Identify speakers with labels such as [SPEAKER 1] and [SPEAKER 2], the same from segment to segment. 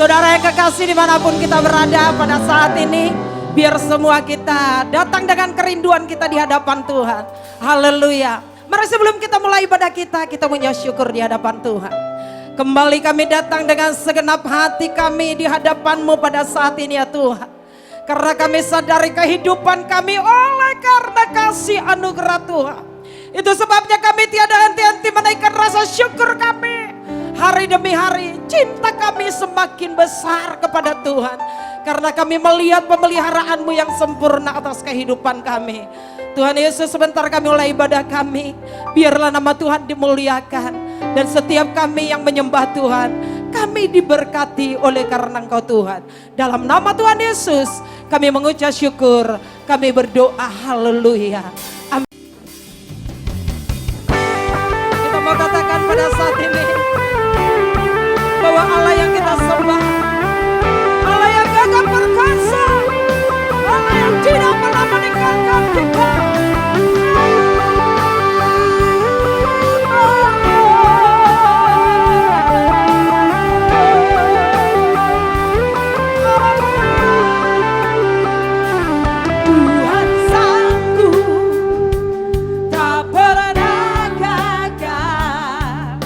[SPEAKER 1] Saudara yang kekasih dimanapun kita berada pada saat ini, biar semua kita datang dengan kerinduan kita di hadapan Tuhan. Haleluya. Mari sebelum kita mulai ibadah kita punya syukur di hadapan Tuhan. Kembali kami datang dengan segenap hati kami di hadapan-Mu pada saat ini ya Tuhan. Karena kami sadari kehidupan kami oleh karena kasih anugerah Tuhan. Itu sebabnya kami tiada henti-henti menaikkan rasa syukur kami. Hari demi hari cinta kami semakin besar kepada Tuhan. Karena kami melihat pemeliharaan-Mu yang sempurna atas kehidupan kami. Tuhan Yesus, sebentar kami mulai ibadah kami. Biarlah nama Tuhan dimuliakan. Dan setiap kami yang menyembah Tuhan, kami diberkati oleh karena Engkau Tuhan. Dalam nama Tuhan Yesus kami mengucap syukur. Kami berdoa haleluya. Amin. Kita mau katakan pada saat ini bahwa Allah yang kita sembah, Allah yang gagah perkasa, Allah yang tidak pernah meninggalkan kita. Tuhan sanggup, tak pernah gagal.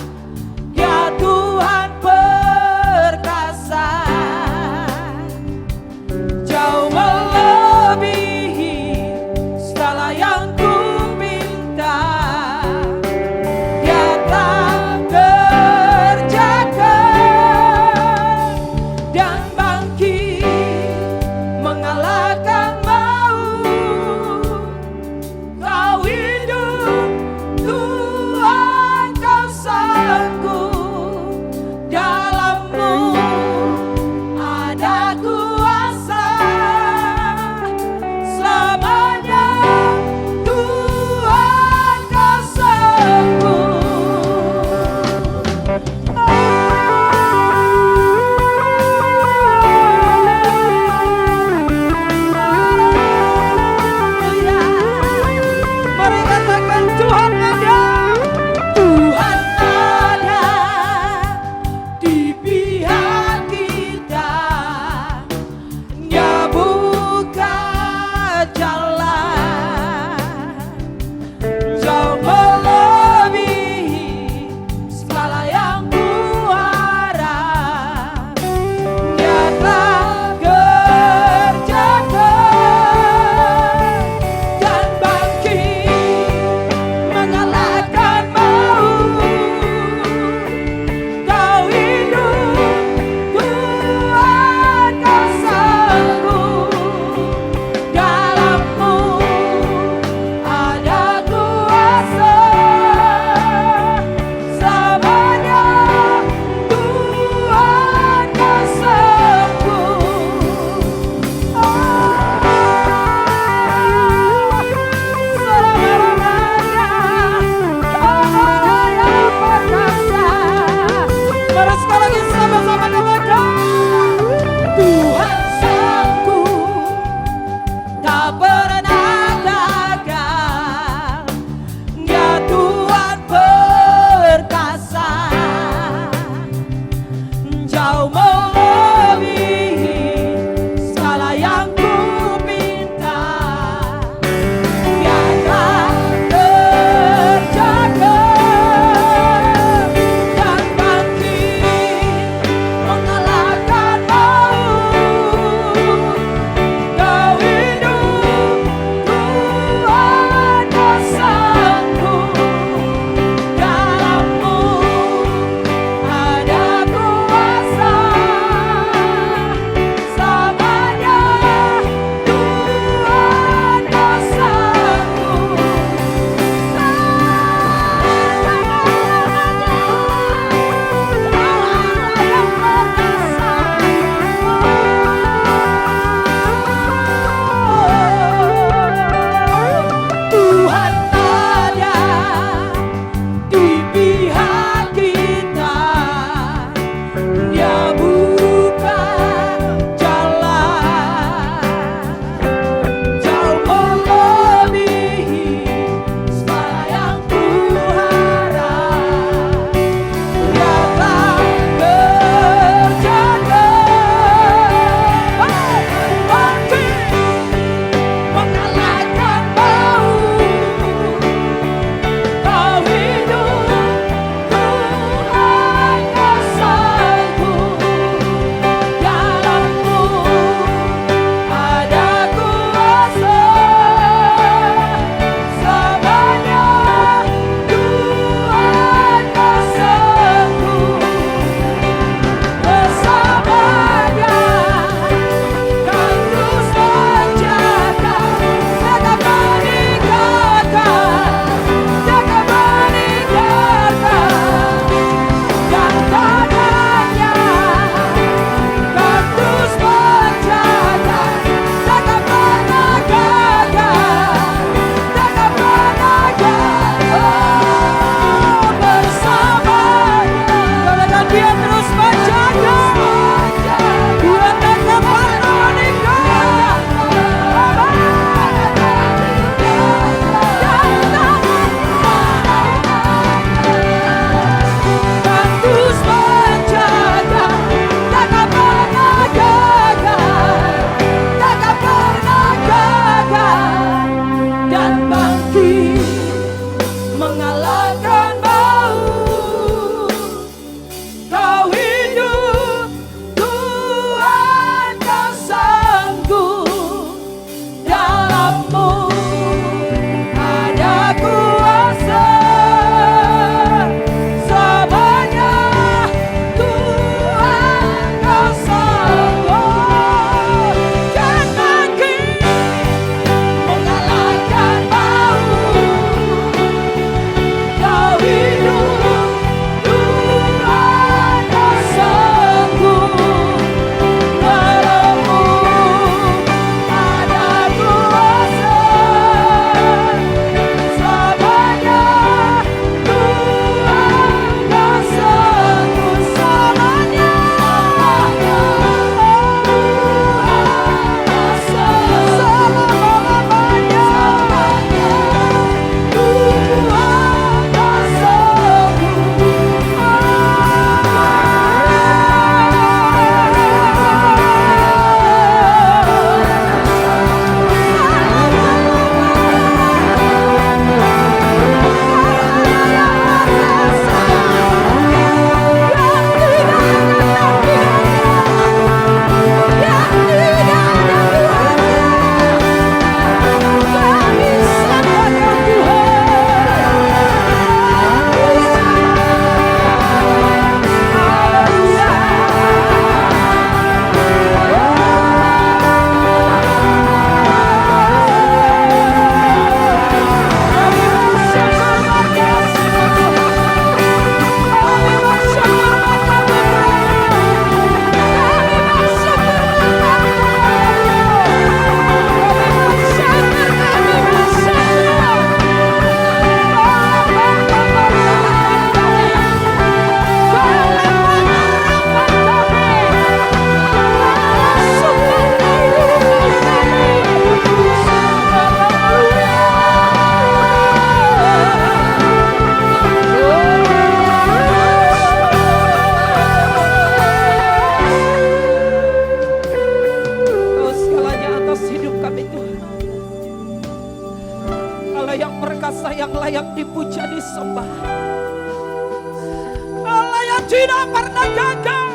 [SPEAKER 1] tidak pernah gagal.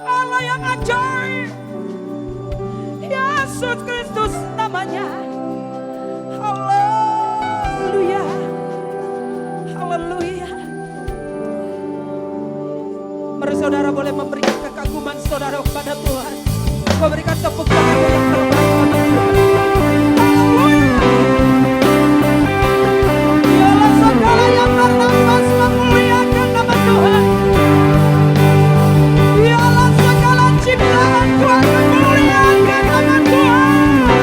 [SPEAKER 1] Allah yang ajaib. Yesus Kristus namanya. Haleluya. Haleluya. Mari saudara boleh memberikan kekaguman saudara kepada Tuhan. Memberikan tepuk tangan yang terbaik kepada Tuhan. Dialah segala yang bernafas memuliakan nama Tuhan. Dialah segala ciptaan Tuhan memuliakan nama Tuhan.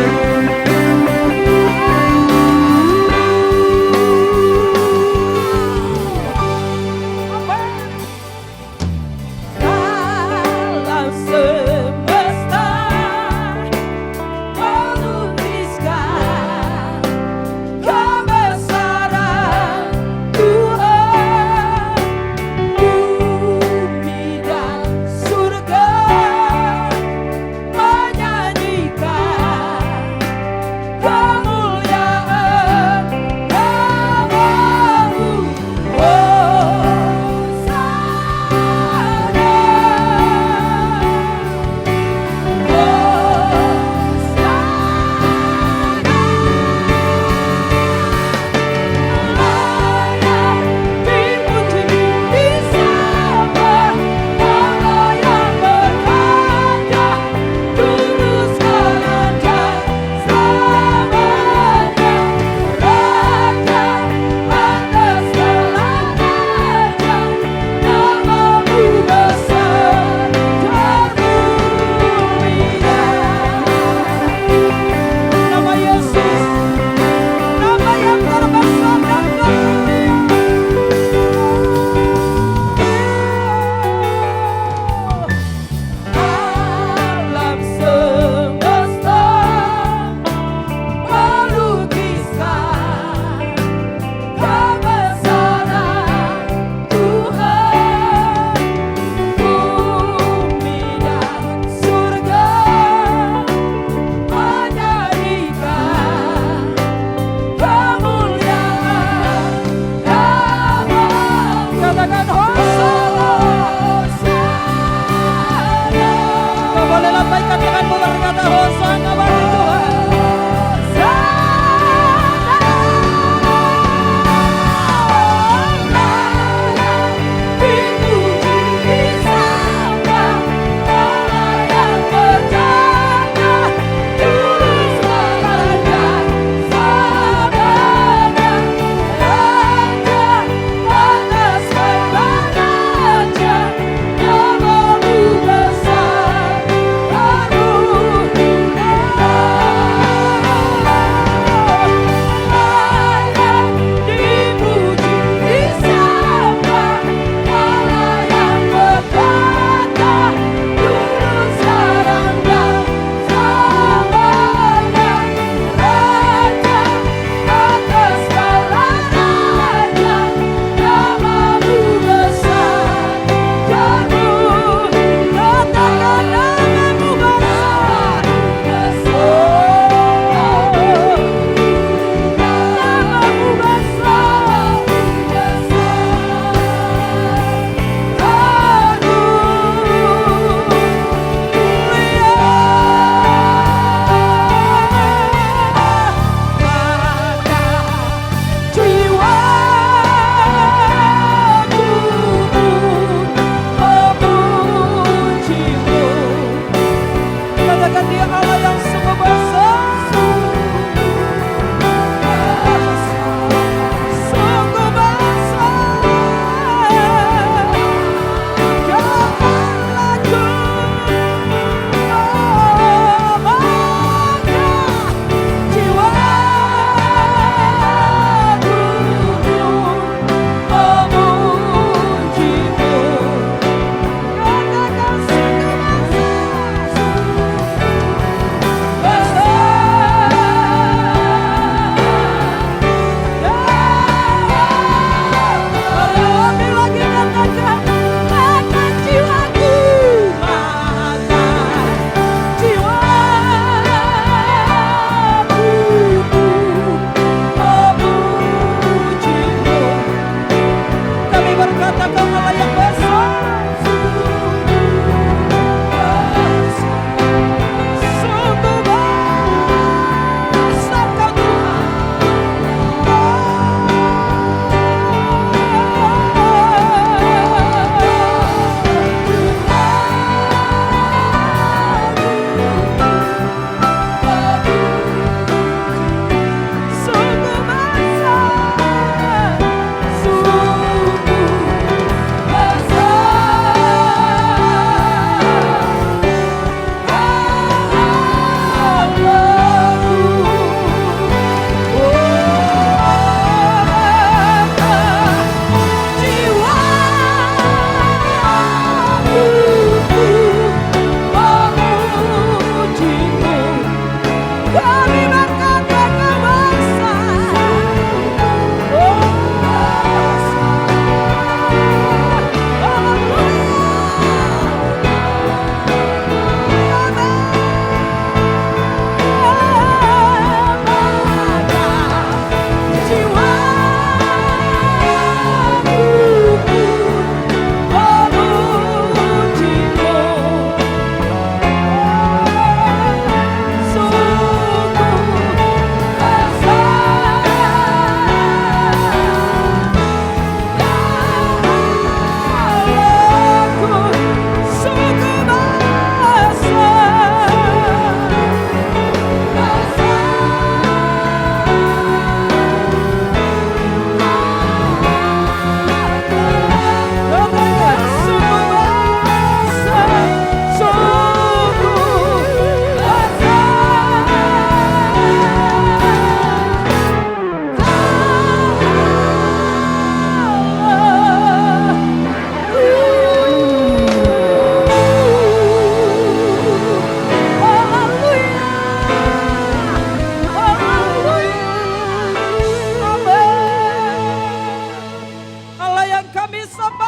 [SPEAKER 1] Alam semesta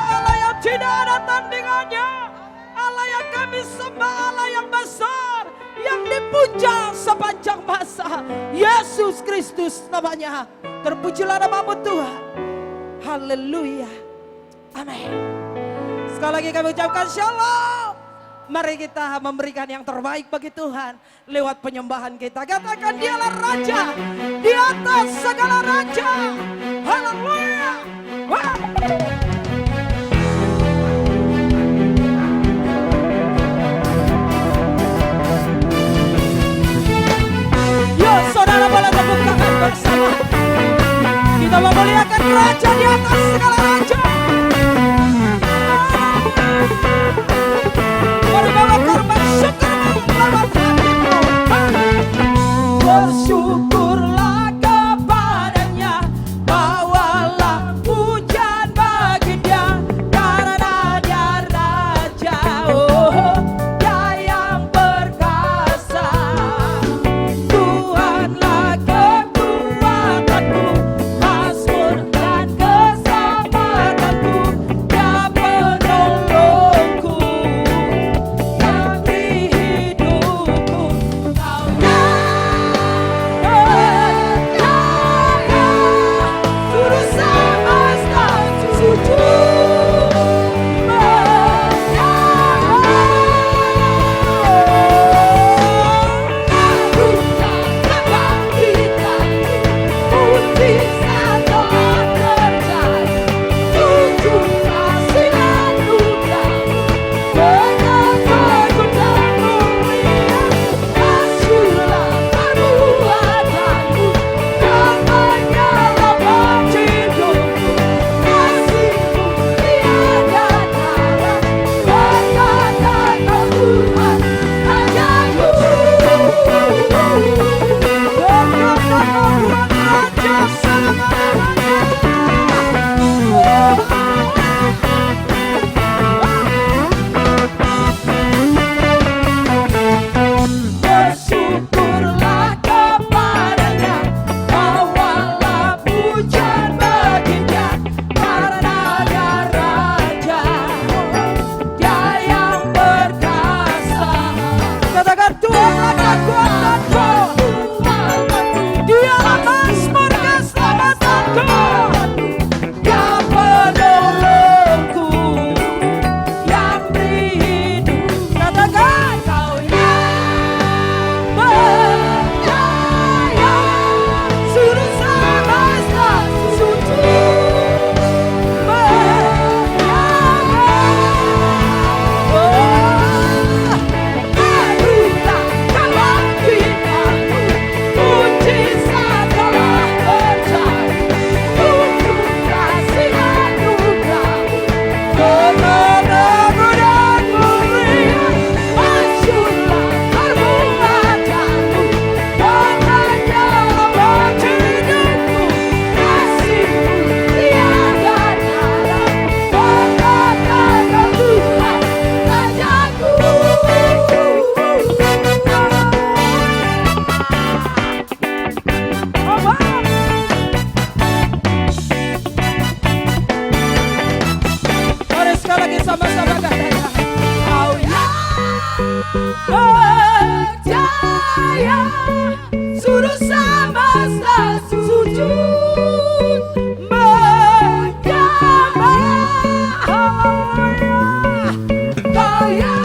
[SPEAKER 1] Allah yang tidak ada tandingannya, Allah yang kami sembah, Allah yang besar, yang dipuja sepanjang masa. Yesus Kristus namanya. Terpujilah namamu Tuhan. Haleluya. Amin. Sekali lagi kami ucapkan shalom. Mari kita memberikan yang terbaik bagi Tuhan lewat penyembahan kita. Katakan dialah Raja di atas segala raja. Haleluya. Wah. Yuk saudara boleh tepuk tangan bersama. Kita memuliakan Raja di atas segala raja. Mari bawa korban syukurmu lewat hatimu. Bersyukurlah kepadanya, bawalah pujian bagi Dia, karena Dia Raja, oh Dia yang perkasa. Tuhanlah kekuatanku, Mazmur dan keselamatanku, Dia penolongku, yang di hidupku. Kau Suruh semesta sujud bersyukurlah kepadanya, bawalah pujian bagi Dia, karena Dia Raja, Dia yang perkasa. Katakan Tuhanlah kekuatanku, Dialah Mazmur keselamatanku, Dia penolongku, yang di hidup. Katakan Kau yang percaya, suruh semesta sujud menyembah. Barulah kebangkitanku, puji segala berjaya, untuk kasih anugerah-Mu, kemenangan dan mulia. Masyurlah perbuatanmu, katanya lewat hidupku, kasih-Mu tiada tara, berkatakan Tuhan Rajaku. Mari sekali lagi sama-sama katakan, Kau yang percaya, suruh semesta sujud menyembah. Kau yang,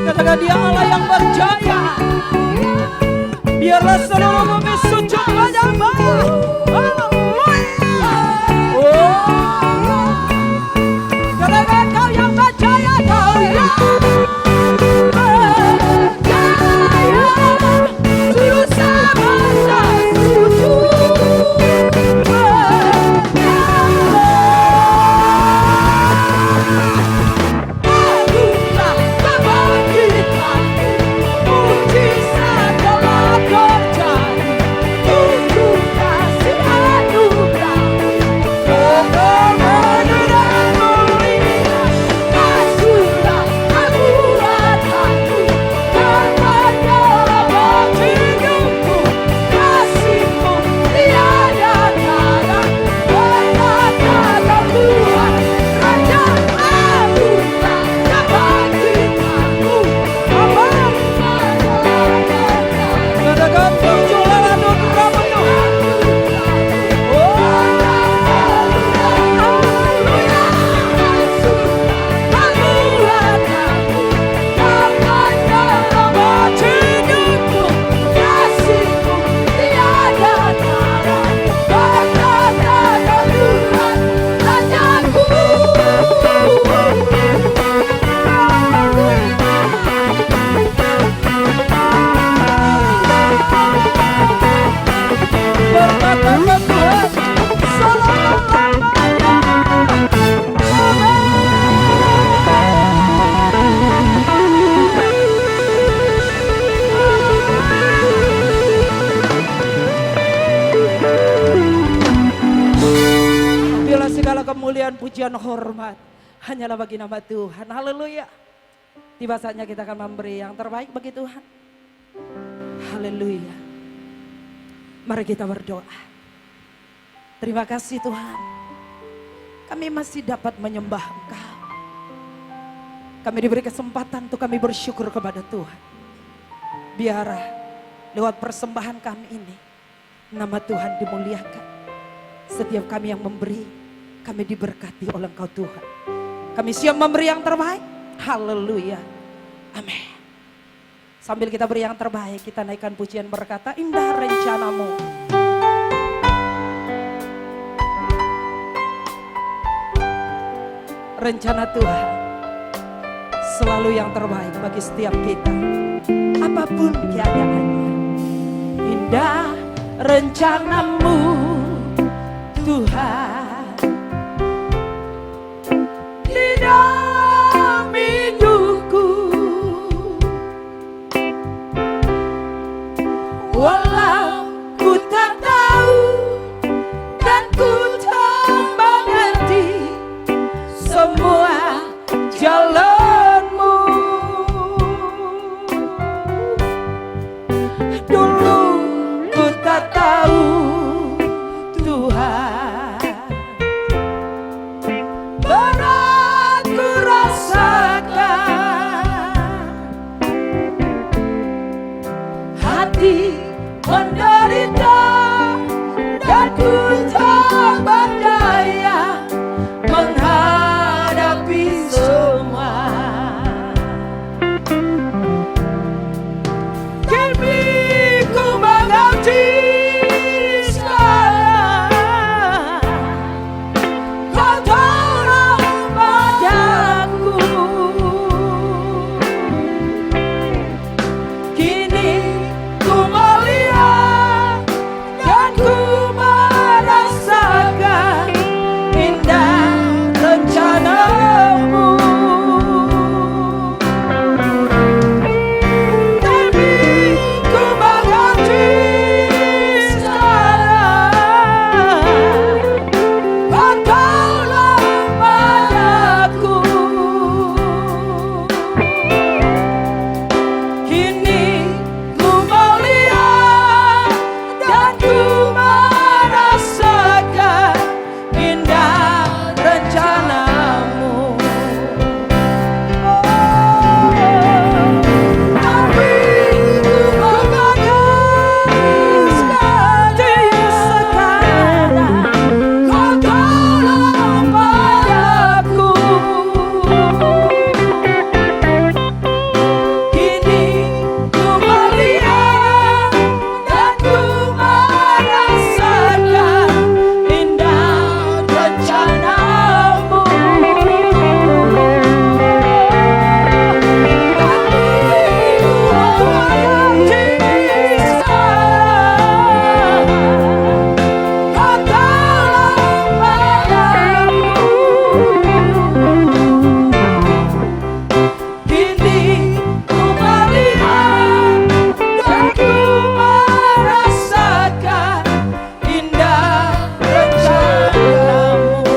[SPEAKER 1] katakan Dia Allah yang berjaya. Biarlah seluruh bumi sujud menyembah. Haleluya. Oh, katakan Kau yang percaya, Kau yang percaya, suruh semesta sujud menyembah. Barulah kebangkitanku, puji segala berjaya, kemuliaan, pujian, hormat hanyalah bagi nama Tuhan. Haleluya. Tiba saatnya kita akan memberi yang terbaik bagi Tuhan. Haleluya. Mari kita berdoa. Terima kasih Tuhan. Kami masih dapat menyembah Engkau. Kami diberi kesempatan untuk kami bersyukur kepada Tuhan. Biar lewat persembahan kami ini, nama Tuhan dimuliakan. Setiap kami yang memberi, kami diberkati oleh Engkau Tuhan. Kami siap memberi yang terbaik. Haleluya. Amin. Sambil kita beri yang terbaik, kita naikkan pujian berkata, indah rencanamu. Rencana Tuhan selalu yang terbaik bagi setiap kita. Apapun keadaannya. Indah rencanamu Tuhan di dalam hidupku. Walau ku tak tahu dan ku tak mengerti semua jalanmu. Dulu ku tak tahu Tuhan, berat ku rasakan, hati menderita dan ku tak berdaya menghadapi semua. Kini ku mengerti sekarang, Kau tolong padaku. Kini ku melihat dan ku merasakan indah rencanamu. Tapi ku mengerti sekarang, Kau tolong padaku. Kini ku melihat dan ku merasakan indah rencanamu. Tapi ku mengerti sekarang, Kau tolong padaku. Kini ku melihat dan ku merasakan indah rencanamu. Tapi ku mengerti sekarang, Kau tolong padaku. Kini ku melihat dan ku merasakan indah rencanamu.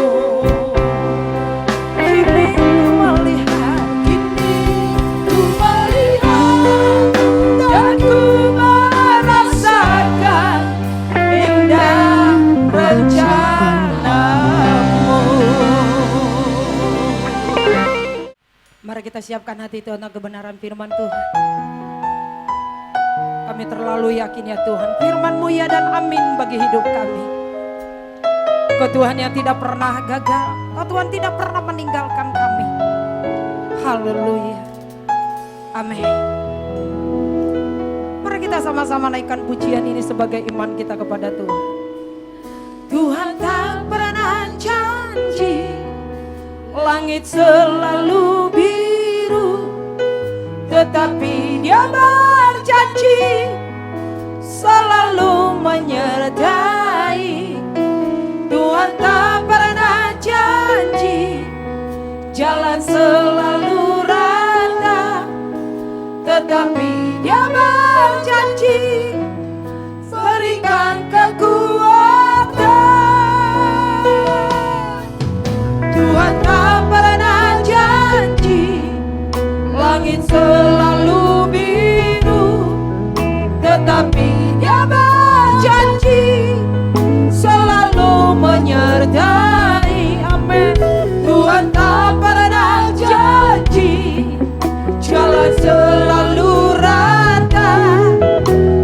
[SPEAKER 1] Kini ku melihat, dan ku merasakan indah rencanamu. Mari kita siapkan hati Tuhan untuk kebenaran firman Tuhan. Kami terlalu yakin ya Tuhan, firman-Mu ya dan amin bagi hidup kami. Kau Tuhan yang tidak pernah gagal, Kau Tuhan tidak pernah meninggalkan kami. Haleluya. Amin. Mari kita sama-sama naikkan pujian ini sebagai iman kita kepada Tuhan. Tuhan tak pernah janji langit selalu biru, tetapi Dia berjanji selalu menyertai. Tuhan tak pernah janji jalan selalu rata, tetapi Dia berjanji berikan kekuatan. Jangan selalu rata,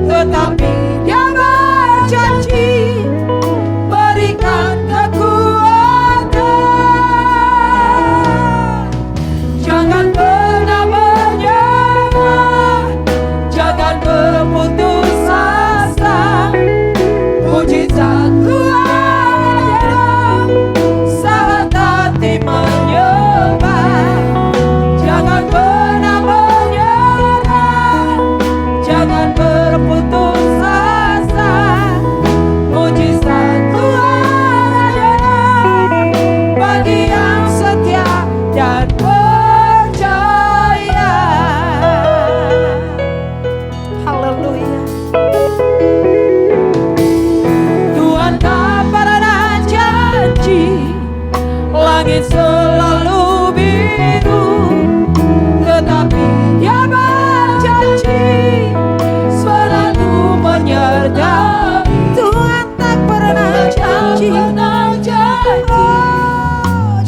[SPEAKER 1] tetapi Dia berjanji berikan kekuatan. Jangan pernah menyerah, jangan berputus asa. Mujizat Tuhan saat hati menyembah. Jangan pernah menyerah, jangan berputus asa. Mujizat Tuhan bagi yang setia dan percaya. Haleluya. Tuhan tak pernah janji langit selalu biru, tetapi Dia berjanji selalu menyertai. Tuhan tak pernah janji,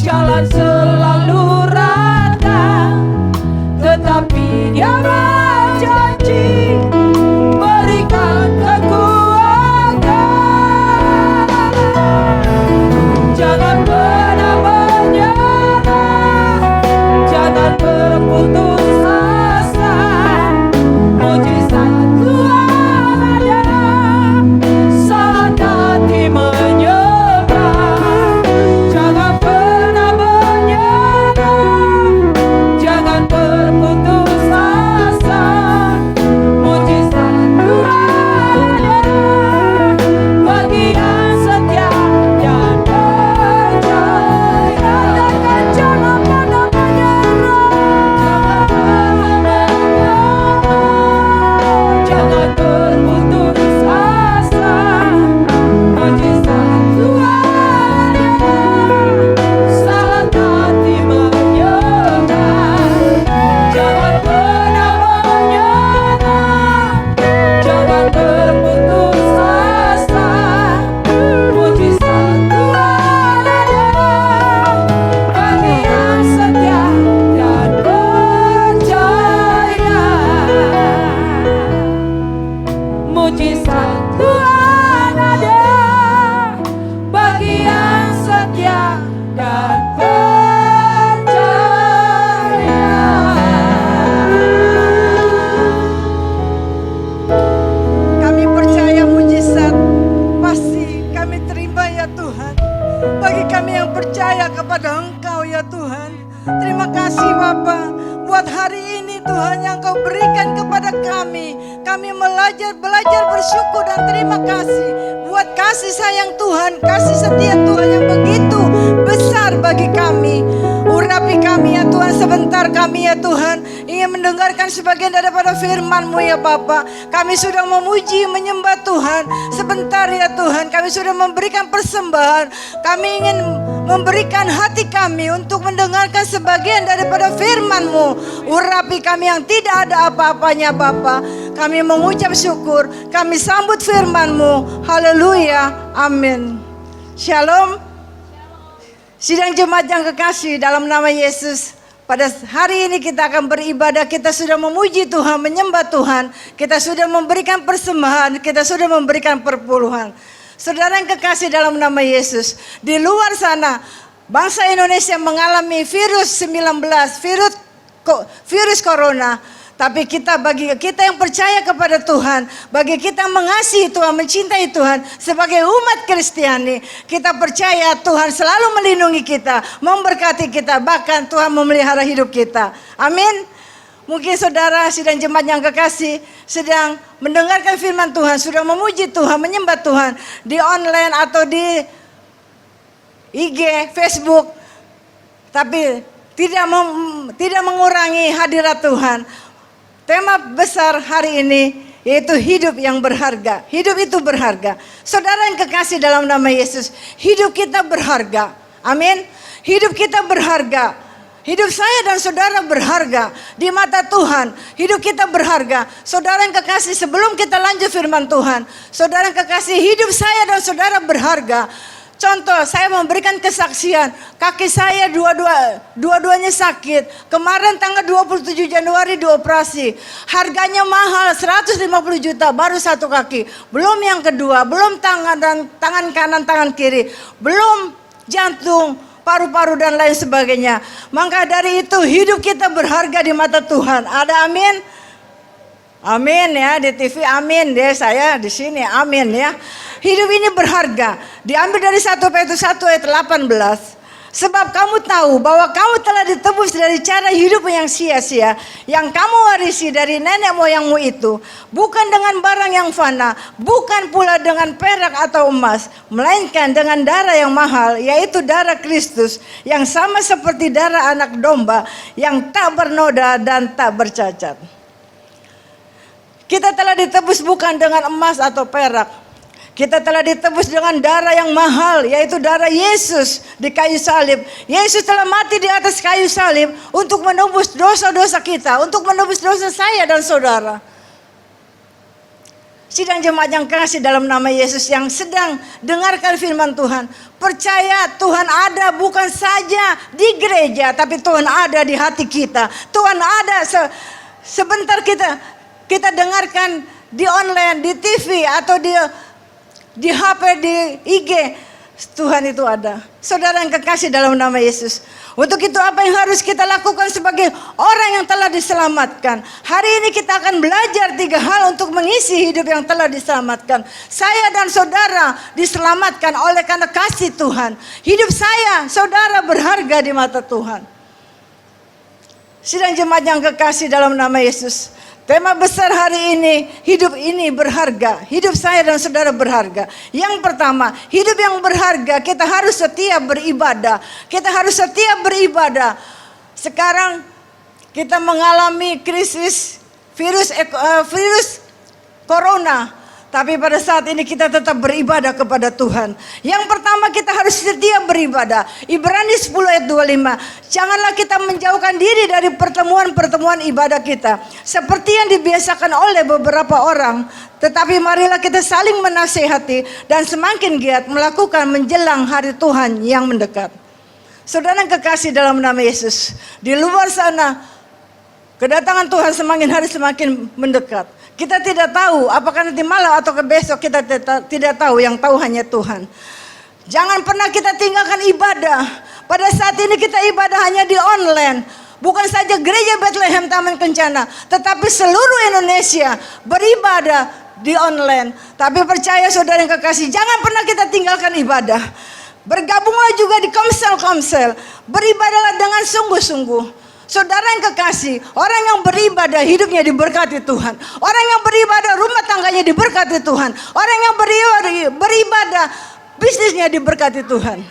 [SPEAKER 1] jalan selalu rata, tetapi Dia berjanji berikan kekuatan. Jangan pernah menyerah, jangan berputus asa. Mujizat Tuhan ada saat hati menyembah. Jangan pernah menyerah, jangan berputus asa. Mujizat Tuhan ada bagi yang setia dan percaya. Dan jangan pernah menyerah, jangan berputus asa. Mujizat Tuhan ada saat hati menyembah. Jangan pernah menyerah, jangan berputus asa. Mujizat Tuhan ada bagi yang setia dan percaya. Mujizat Tuhan ada bagi yang setia dan percaya.
[SPEAKER 2] Kami percaya mujizat pasti kami terima ya Tuhan. Bagi kami yang percaya kepada Engkau ya Tuhan. Terima kasih Bapa buat hari ini Tuhan yang Kau berikan kepada kami. Kami belajar bersyukur dan terima kasih buat kasih sayang Tuhan, kasih setia Tuhan yang begitu besar bagi kami. Urapi kami ya Tuhan, sebentar kami ya Tuhan ingin mendengarkan sebagian daripada firman-Mu ya Bapa. Kami sudah memuji, menyembah Tuhan. Sebentar ya Tuhan, kami sudah memberikan persembahan. Kami ingin memberikan hati kami untuk mendengarkan sebagian daripada firman-Mu. Urapi kami yang tidak ada apa-apanya Bapa. Kami mengucap syukur, kami sambut firman-Mu. Haleluya, amin. Shalom. Sidang jemaat yang kekasih dalam nama Yesus, pada hari ini kita akan beribadah. Kita sudah memuji Tuhan, menyembah Tuhan. Kita sudah memberikan persembahan, kita sudah memberikan perpuluhan. Saudara yang kekasih dalam nama Yesus, di luar sana bangsa Indonesia mengalami virus 19, virus corona. Tapi bagi kita yang percaya kepada Tuhan, bagi kita mengasihi Tuhan, mencintai Tuhan, sebagai umat Kristiani, kita percaya Tuhan selalu melindungi kita, memberkati kita, bahkan Tuhan memelihara hidup kita. Amin. Mungkin saudara sidang jemaat yang kekasih sedang mendengarkan firman Tuhan, sudah memuji Tuhan, menyembah Tuhan di online atau di IG, Facebook, tapi tidak mengurangi hadirat Tuhan. Tema besar hari ini yaitu hidup yang berharga. Hidup itu berharga. Saudara yang kekasih dalam nama Yesus, hidup kita berharga. Amin. Hidup kita berharga. Hidup saya dan saudara berharga di mata Tuhan. Hidup kita berharga. Saudara yang kekasih, sebelum kita lanjut firman Tuhan, saudara yang kekasih, hidup saya dan saudara berharga. Contoh, saya memberikan kesaksian, kaki saya dua-duanya sakit. Kemarin tanggal 27 Januari dioperasi. Harganya mahal, 150 juta baru satu kaki. Belum yang kedua, belum tangan kanan, tangan kiri. Belum jantung, paru-paru dan lain sebagainya. Maka dari itu hidup kita berharga di mata Tuhan. Ada amin? Amin ya, di TV amin deh, saya di sini amin ya. Hidup ini berharga. Diambil dari 1 Petrus 1 ayat 18. Sebab kamu tahu bahwa kamu telah ditebus dari cara hidup yang sia-sia yang kamu warisi dari nenek moyangmu itu, bukan dengan barang yang fana, bukan pula dengan perak atau emas, melainkan dengan darah yang mahal, yaitu darah Kristus, yang sama seperti darah anak domba yang tak bernoda dan tak bercacat. Kita telah ditebus bukan dengan emas atau perak. Kita telah ditebus dengan darah yang mahal, yaitu darah Yesus di kayu salib. Yesus telah mati di atas kayu salib untuk menebus dosa-dosa kita, untuk menebus dosa saya dan saudara. Sidang jemaat yang kasih dalam nama Yesus yang sedang dengarkan firman Tuhan, percaya Tuhan ada bukan saja di gereja, tapi Tuhan ada di hati kita. Tuhan ada sebentar kita dengarkan di online, di TV atau di HP, di IG, Tuhan itu ada. Saudara yang kekasih dalam nama Yesus. Untuk itu apa yang harus kita lakukan sebagai orang yang telah diselamatkan? Hari ini kita akan belajar 3 hal untuk mengisi hidup yang telah diselamatkan. Saya dan saudara diselamatkan oleh karena kasih Tuhan. Hidup saya, saudara berharga di mata Tuhan. Sidang jemaat yang kekasih dalam nama Yesus. Tema besar hari ini, hidup ini berharga. Hidup saya dan saudara berharga. Yang pertama, hidup yang berharga, kita harus setia beribadah. Kita harus setia beribadah. Sekarang kita mengalami krisis virus corona. Tapi pada saat ini kita tetap beribadah kepada Tuhan. Yang pertama kita harus setia beribadah. Ibrani 10 ayat 25. Janganlah kita menjauhkan diri dari pertemuan-pertemuan ibadah kita. Seperti yang dibiasakan oleh beberapa orang. Tetapi marilah kita saling menasehati dan semakin giat melakukan menjelang hari Tuhan yang mendekat. Saudara yang kekasih dalam nama Yesus. Di luar sana kedatangan Tuhan semakin hari semakin mendekat. Kita tidak tahu apakah nanti malam atau ke besok, kita tidak tahu, yang tahu hanya Tuhan. Jangan pernah kita tinggalkan ibadah. Pada saat ini kita ibadah hanya di online. Bukan saja gereja Bethlehem Taman Kencana, tetapi seluruh Indonesia beribadah di online. Tapi percaya saudara yang kekasih, jangan pernah kita tinggalkan ibadah. Bergabunglah juga di komsel-komsel. Beribadahlah dengan sungguh-sungguh. Saudara yang kekasih, orang yang beribadah hidupnya diberkati Tuhan. Orang yang beribadah rumah tangganya diberkati Tuhan. Orang yang beribadah bisnisnya diberkati Tuhan.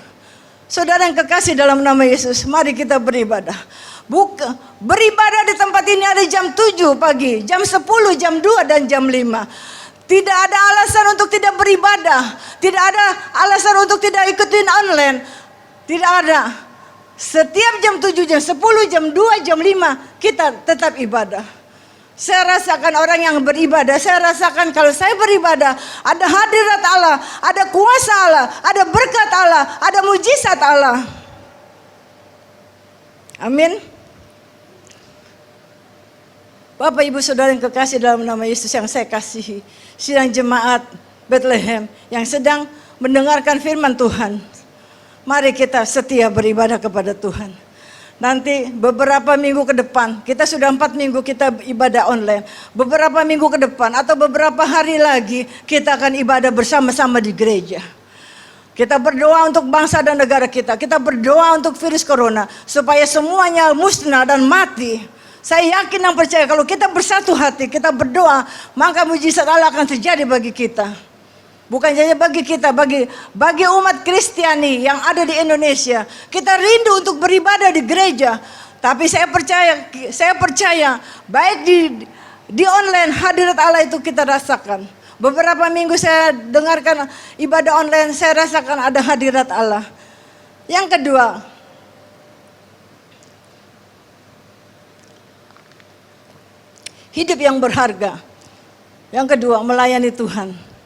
[SPEAKER 2] Saudara yang kekasih dalam nama Yesus, mari kita beribadah. Beribadah di tempat ini ada jam 7 pagi, jam 10, jam 2 dan jam 5. Tidak ada alasan untuk tidak beribadah. Tidak ada alasan untuk tidak ikutin online. Tidak ada. Setiap jam 7, jam 10, jam 2, jam 5 kita tetap ibadah. Saya rasakan orang yang beribadah, saya rasakan kalau saya beribadah ada hadirat Allah, ada kuasa Allah, ada berkat Allah, ada mujizat Allah. Amin. Bapak Ibu Saudara yang kekasih dalam nama Yesus yang saya kasihi, sidang jemaat Bethlehem yang sedang mendengarkan firman Tuhan. Mari kita setia beribadah kepada Tuhan. Nanti beberapa minggu ke depan, kita sudah 4 minggu kita ibadah online. Beberapa minggu ke depan atau beberapa hari lagi kita akan ibadah bersama-sama di gereja. Kita berdoa untuk bangsa dan negara kita. Kita berdoa untuk virus corona supaya semuanya musnah dan mati. Saya yakin dan percaya kalau kita bersatu hati, kita berdoa, maka mujizat Allah akan terjadi bagi kita. Bukan saja bagi kita, bagi umat Kristiani yang ada di Indonesia. Kita rindu untuk beribadah di gereja. Tapi saya percaya baik di online hadirat Allah itu kita rasakan. Beberapa minggu saya dengarkan ibadah online, saya rasakan ada hadirat Allah. Yang kedua, hidup yang berharga. Yang kedua, melayani Tuhan.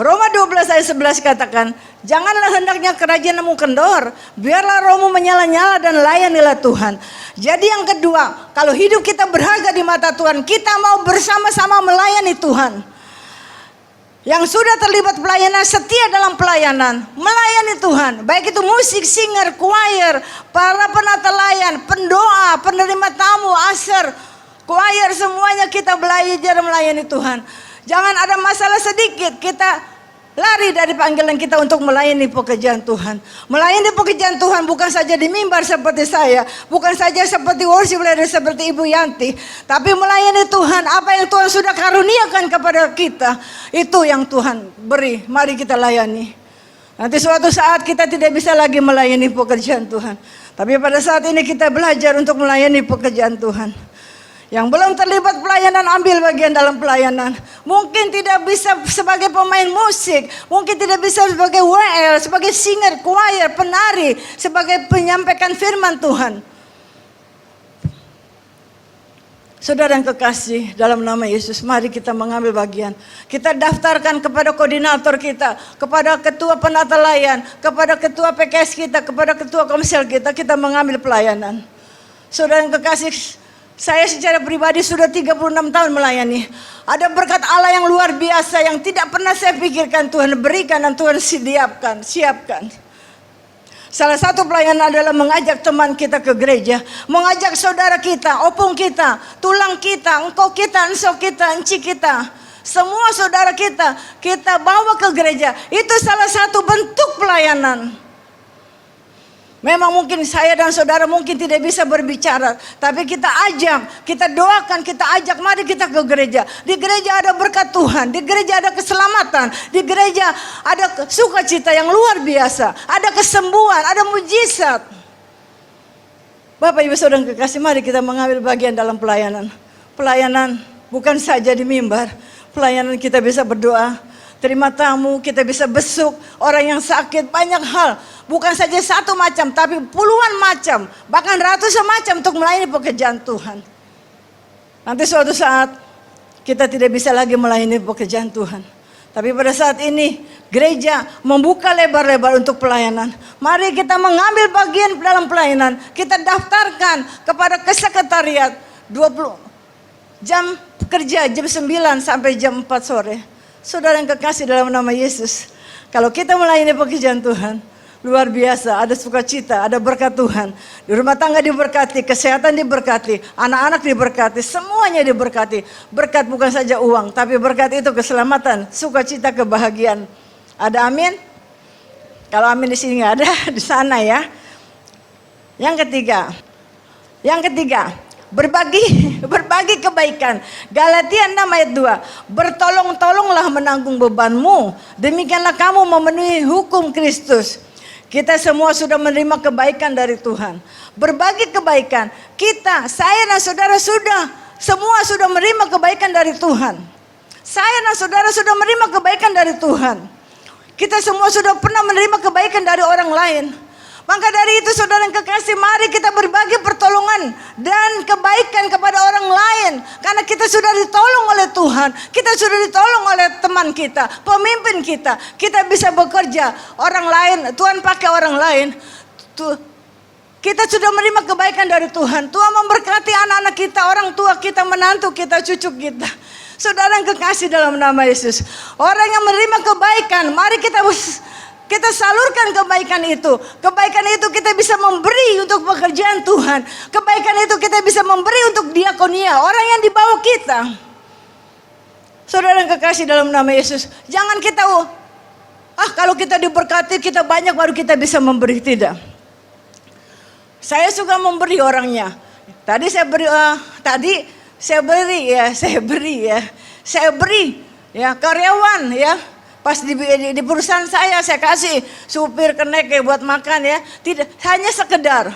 [SPEAKER 2] Roma 12 ayat 11 katakan, Janganlah hendaknya kerajaanmu kendor, biarlah rohmu menyala-nyala dan layanilah Tuhan. Jadi yang kedua, kalau hidup kita berharga di mata Tuhan, kita mau bersama-sama melayani Tuhan. Yang sudah terlibat pelayanan, setia dalam pelayanan, melayani Tuhan. Baik itu musik, singer, choir, para penata layan, pendoa, penerima tamu, usher, choir, semuanya kita belajar melayani Tuhan. Jangan ada masalah sedikit, kita lari dari panggilan kita untuk melayani pekerjaan Tuhan. Melayani pekerjaan Tuhan bukan saja di mimbar seperti saya, bukan saja seperti worship leader seperti Ibu Yanti, tapi melayani Tuhan. Apa yang Tuhan sudah karuniakan kepada kita, itu yang Tuhan beri. Mari kita layani. Nanti suatu saat kita tidak bisa lagi melayani pekerjaan Tuhan, tapi pada saat ini kita belajar untuk melayani pekerjaan Tuhan. Yang belum terlibat pelayanan, ambil bagian dalam pelayanan. Mungkin tidak bisa sebagai pemain musik, mungkin tidak bisa sebagai WL, sebagai singer, choir, penari, sebagai penyampaikan firman Tuhan. Saudara yang kekasih, dalam nama Yesus, mari kita mengambil bagian. Kita daftarkan kepada koordinator kita, kepada ketua penata layan, kepada ketua PKS kita, kepada ketua komsel kita mengambil pelayanan. Saudara yang kekasih, saya secara pribadi sudah 36 tahun melayani. Ada berkat Allah yang luar biasa yang tidak pernah saya pikirkan Tuhan berikan dan Tuhan siapkan. Salah satu pelayanan adalah mengajak teman kita ke gereja, mengajak saudara kita, opung kita, tulang kita, engkau kita, ensok kita, enci kita, semua saudara kita bawa ke gereja. Itu salah satu bentuk pelayanan. Memang mungkin saya dan saudara mungkin tidak bisa berbicara, tapi kita ajak, kita doakan, kita ajak, mari kita ke gereja. Di gereja ada berkat Tuhan, di gereja ada keselamatan, di gereja ada sukacita yang luar biasa, ada kesembuhan, ada mujizat. Bapak Ibu Saudara yang kekasih, mari kita mengambil bagian dalam pelayanan. Pelayanan bukan saja di mimbar, pelayanan kita bisa berdoa, terima tamu, kita bisa besuk orang yang sakit, banyak hal. Bukan saja satu macam, tapi puluhan macam, bahkan ratusan macam untuk melayani pekerjaan Tuhan. Nanti suatu saat kita tidak bisa lagi melayani pekerjaan Tuhan. Tapi pada saat ini gereja membuka lebar-lebar untuk pelayanan. Mari kita mengambil bagian dalam pelayanan. Kita daftarkan kepada kesekretariat 20 jam kerja, jam 9 sampai jam 4 sore. Saudara yang kekasih dalam nama Yesus, kalau kita melayani pekerjaan Tuhan, luar biasa, ada sukacita, ada berkat Tuhan. Di rumah tangga diberkati, kesehatan diberkati, anak-anak diberkati, semuanya diberkati. Berkat bukan saja uang, tapi berkat itu keselamatan, sukacita, kebahagiaan. Ada amin? Kalau amin di sini nggak ada, di sana ya. Yang ketiga, berbagi kebaikan. Galatia 6 ayat 2. Bertolong-tolonglah menanggung bebanmu, demikianlah kamu memenuhi hukum Kristus. Kita semua sudah menerima kebaikan dari Tuhan. Berbagi kebaikan. Kita, saya dan saudara semua sudah menerima kebaikan dari Tuhan. Saya dan saudara sudah menerima kebaikan dari Tuhan. Kita semua sudah pernah menerima kebaikan dari orang lain. Maka dari itu saudara yang kekasih, mari kita berbagi pertolongan dan kebaikan kepada orang lain. Karena kita sudah ditolong oleh Tuhan, kita sudah ditolong oleh teman kita, pemimpin kita. Kita bisa bekerja, orang lain, Tuhan pakai orang lain. Kita sudah menerima kebaikan dari Tuhan. Tuhan memberkati anak-anak kita, orang tua kita, menantu kita, cucu kita. Saudara yang kekasih dalam nama Yesus, orang yang menerima kebaikan, mari kita salurkan kebaikan itu. Kebaikan itu kita bisa memberi untuk pekerjaan Tuhan. Kebaikan itu kita bisa memberi untuk diakonia, orang yang di bawah kita. Saudara yang kekasih dalam nama Yesus, jangan kita kalau kita diberkati kita banyak baru kita bisa memberi, tidak. Saya suka memberi orangnya. Saya beri karyawan ya. Pas di perusahaan saya kasih supir kenek buat makan ya. Tidak hanya sekedar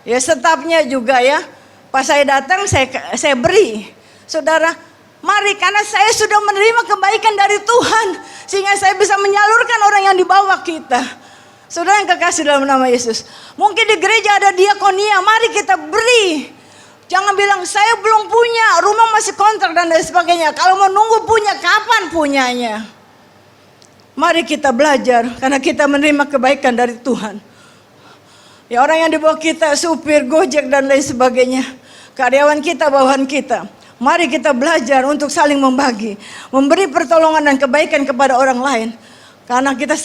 [SPEAKER 2] ya, stafnya juga ya. Pas saya datang saya beri. Saudara, mari, karena saya sudah menerima kebaikan dari Tuhan sehingga saya bisa menyalurkan orang yang di bawah kita. Saudara yang kekasih dalam nama Yesus, mungkin di gereja ada diakonia, mari kita beri. Jangan bilang saya belum punya, rumah masih kontrak dan lain sebagainya. Kalau mau nunggu punya, kapan punyanya? Mari kita belajar karena kita menerima kebaikan dari Tuhan. Ya, orang yang di bawah kita, supir, gojek dan lain sebagainya, karyawan kita, bawahan kita. Mari kita belajar untuk saling membagi, memberi pertolongan dan kebaikan kepada orang lain. Karena kita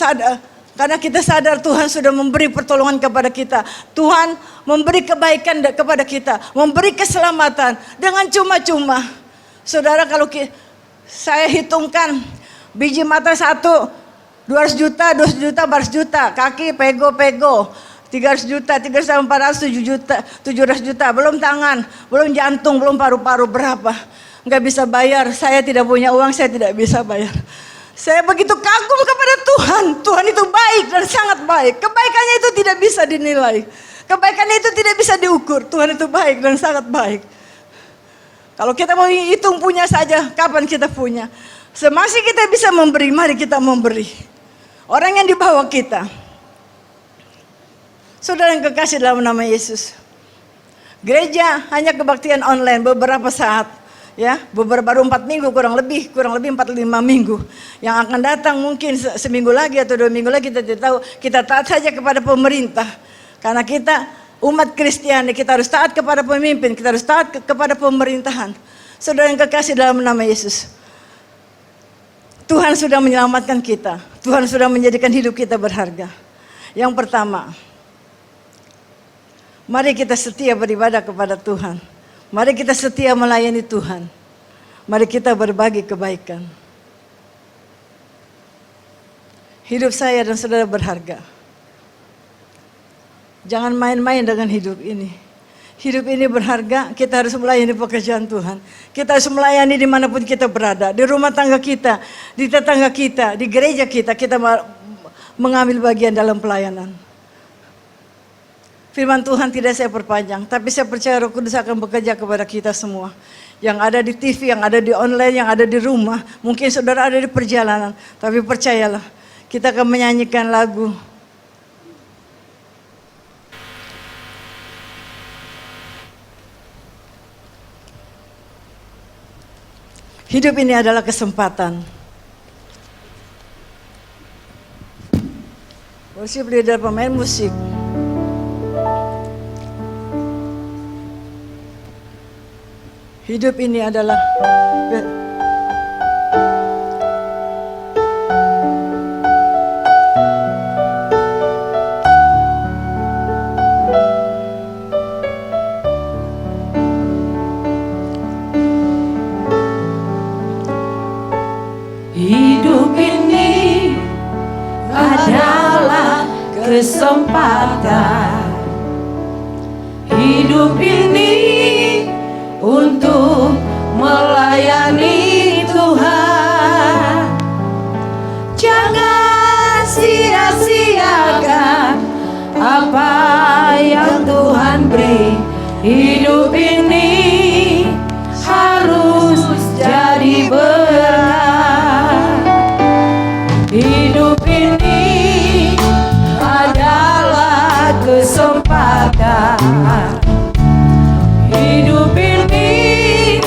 [SPEAKER 2] sadar Tuhan sudah memberi pertolongan kepada kita. Tuhan memberi kebaikan kepada kita, memberi keselamatan dengan cuma-cuma. Saudara, kalau saya hitungkan biji mata satu 200 juta, 200 juta, 400 juta, kaki pego, 300 juta, 300 400, 7 juta, 700 juta, belum tangan, belum jantung, belum paru-paru, berapa? Nggak bisa bayar, saya tidak punya uang, saya tidak bisa bayar. Saya begitu kagum kepada Tuhan. Tuhan itu baik dan sangat baik. Kebaikannya itu tidak bisa dinilai. Kebaikannya itu tidak bisa diukur. Tuhan itu baik dan sangat baik. Kalau kita mau hitung punya saja, kapan kita punya? Semasih kita bisa memberi, mari kita memberi. Orang yang di bawah kita. Saudara yang kekasih dalam nama Yesus. Gereja hanya kebaktian online beberapa saat. Ya, baru 4 minggu, kurang lebih 4-5 minggu. Yang akan datang mungkin seminggu lagi atau 2 minggu lagi, kita tidak tahu. Kita taat saja kepada pemerintah. Karena kita umat Kristiani, kita harus taat kepada pemimpin, kita harus taat kepada pemerintahan. Saudara yang kekasih dalam nama Yesus. Tuhan sudah menyelamatkan kita. Tuhan sudah menjadikan hidup kita berharga. Yang pertama, mari kita setia beribadah kepada Tuhan. Mari kita setia melayani Tuhan. Mari kita berbagi kebaikan. Hidup saya dan saudara berharga. Jangan main-main dengan hidup ini. Hidup ini berharga, kita harus melayani pekerjaan Tuhan. Kita harus melayani dimanapun kita berada. Di rumah tangga kita, di tetangga kita, di gereja kita mengambil bagian dalam pelayanan. Firman Tuhan tidak saya perpanjang, tapi saya percaya Roh Kudus akan bekerja kepada kita semua. Yang ada di TV, yang ada di online, yang ada di rumah. Mungkin saudara ada di perjalanan, tapi percayalah, kita akan menyanyikan lagu. Hidup ini adalah kesempatan. Worship leader, pemain musik. Hidup ini adalah
[SPEAKER 1] hidup ini adalah kesempatan. Hidup ini untuk melayani Tuhan. Jangan sia-siakan apa yang Tuhan beri. Hidup ini harus jadi berkat. Hidup ini adalah kesempatan. Hidup ini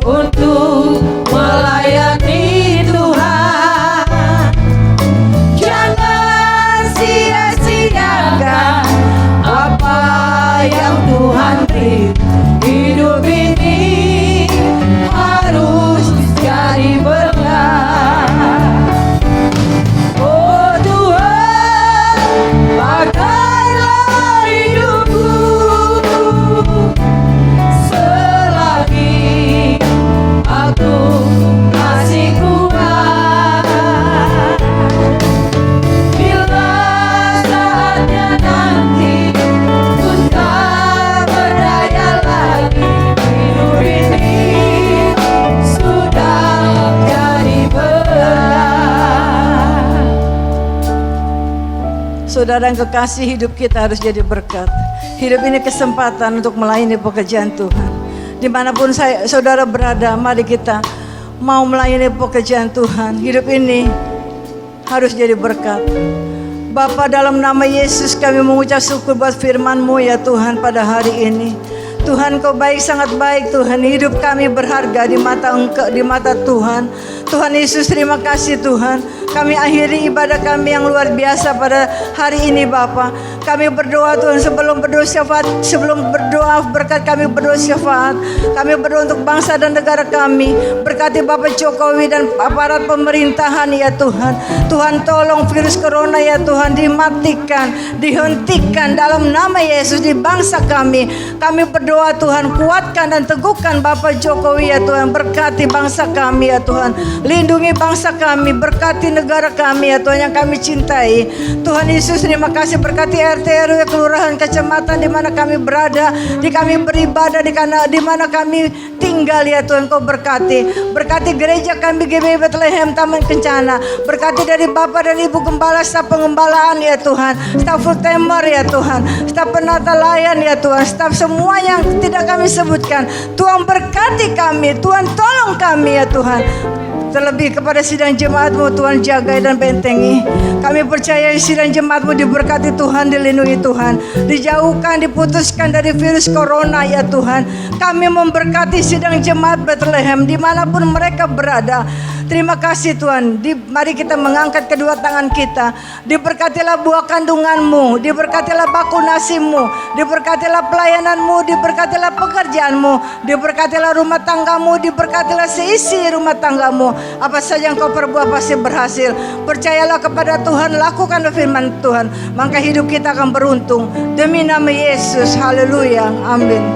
[SPEAKER 1] untuk melayani Tuhan. Jangan sia-siakan apa yang Tuhan beri. Hidup ini harus jadi berkat. Oh Tuhan, pakailah hidupku selagi aku masih kuat. Bila saatnya nanti ku tak berdaya lagi, hidup ini sudah jadi berkat.
[SPEAKER 2] Saudara yang kekasih, hidup kita harus jadi berkat. Hidup ini kesempatan untuk melayani pekerjaan Tuhan. Dimanapun saudara berada, mari kita mau melayani pekerjaan Tuhan. Hidup ini harus jadi berkat. Bapa, dalam nama Yesus kami mengucap syukur buat firman-Mu ya Tuhan pada hari ini. Tuhan, Kau baik, sangat baik Tuhan. Hidup kami berharga di mata Engkau, di mata Tuhan. Tuhan Yesus, terima kasih Tuhan. Kami akhiri ibadah kami yang luar biasa pada hari ini Bapa. Kami berdoa Tuhan, sebelum berdoa berkat kami berdoa syafaat. Kami berdoa untuk bangsa dan negara kami. Berkati Bapak Jokowi dan aparat pemerintahan ya Tuhan. Tuhan tolong virus corona ya Tuhan dimatikan, dihentikan dalam nama Yesus di bangsa kami. Kami berdoa Tuhan, kuatkan dan teguhkan Bapak Jokowi ya Tuhan. Berkati bangsa kami ya Tuhan. Lindungi bangsa kami, berkati negara kami ya Tuhan yang kami cintai. Tuhan Yesus, terima kasih, berkati RT RW kelurahan kecamatan di mana kami berada, di kami beribadah, di mana kami tinggal ya Tuhan. Kau berkati gereja kami GBI Bethlehem Taman Kencana. Berkati dari Bapak dan Ibu Gembala, staf pengembalaan ya Tuhan, staf full timer ya Tuhan, staf penata layan ya Tuhan, staf semua yang tidak kami sebutkan. Tuhan berkati kami, Tuhan tolong kami ya Tuhan. Terlebih kepada sidang jemaat-Mu Tuhan, jaga dan bentengi. Kami percaya sidang jemaat-Mu diberkati Tuhan, dilindungi Tuhan, dijauhkan, diputuskan dari virus corona ya Tuhan. Kami memberkati sidang jemaat Bethlehem dimanapun mereka berada. Terima kasih Tuhan. Mari kita mengangkat kedua tangan kita. Diberkatilah buah kandungan-Mu, diberkatilah baku nasi-Mu, diberkatilah pelayanan-Mu, diberkatilah pekerjaan-Mu, diberkatilah rumah tangga-Mu, diberkatilah seisi rumah tangga-Mu. Apa saja yang Kau perbuat pasti berhasil. Percayalah kepada Tuhan, lakukanlah firman Tuhan, maka hidup kita akan beruntung. Demi nama Yesus, haleluya, amin.